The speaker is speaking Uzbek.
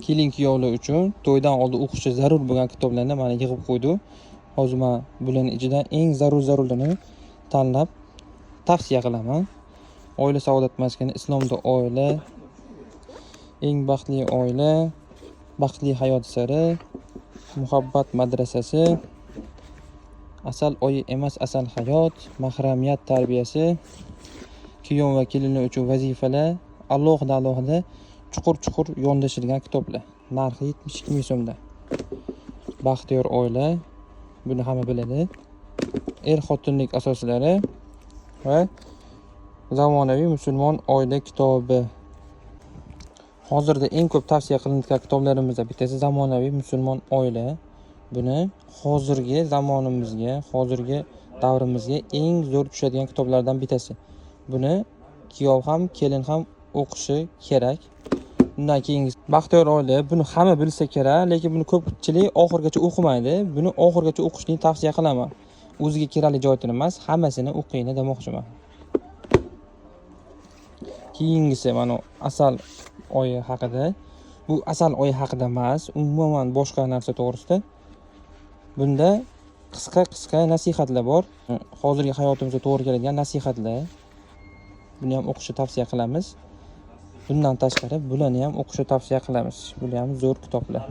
kelin kuyovlar uchun to'ydan oldin o'qishi zarur bo'lgan kitoblarni mana yig'ib qo'ydi. Hozir men bularning ichidan eng zarurlarini tanlab tavsiya qilaman. Oila saodat maskani, islomda oila, eng baxtli oila, baxtli hayot sari, muhabbat madrasasi, asal oyi emas asal hayot, mahramiyat tarbiyasi, kuyov va kelinlar uchun vazifalar, alohida chuqur yondashilgan kitoblar. Narxi 72 ming so'mdan. Baxtiyor oila, buni hamma biladi. Er-xotinlik asoslari va zamonaviy musulmon oila kitobi. Hozirda eng ko'p tavsiya qilinadigan kitoblarimizdan bittasi zamonaviy musulmon oila. Buni hozirgi zamonimizga, hozirgi davrimizga eng zo'r tushadigan kitoblardan bittasi. Buni kuyov ham, kelin ham o'qishi kerak. Undan keyin Baxtiyor oila, buni hamma bilsa kerak, lekin buni ko'pchilik oxirgacha o'qimaydi. Buni oxirgacha o'qishni tavsiya qilaman. O'ziga kerakli joydan emas, hammasini o'qiyni demoqchiman. Keyingisi mana asal oyi haqida. Bu asal oyi haqida emas, umuman boshqa narsa to'g'risida. Bunda qisqa nasihatlar bor. Hozirgi hayotimizga to'g'ri keladigan nasihatlar. Buni ham o'qishni tavsiya qilamiz. Bundan tashqari bularni ham o'qishni tavsiya qilamiz. Bular ham zo'r kitoblar.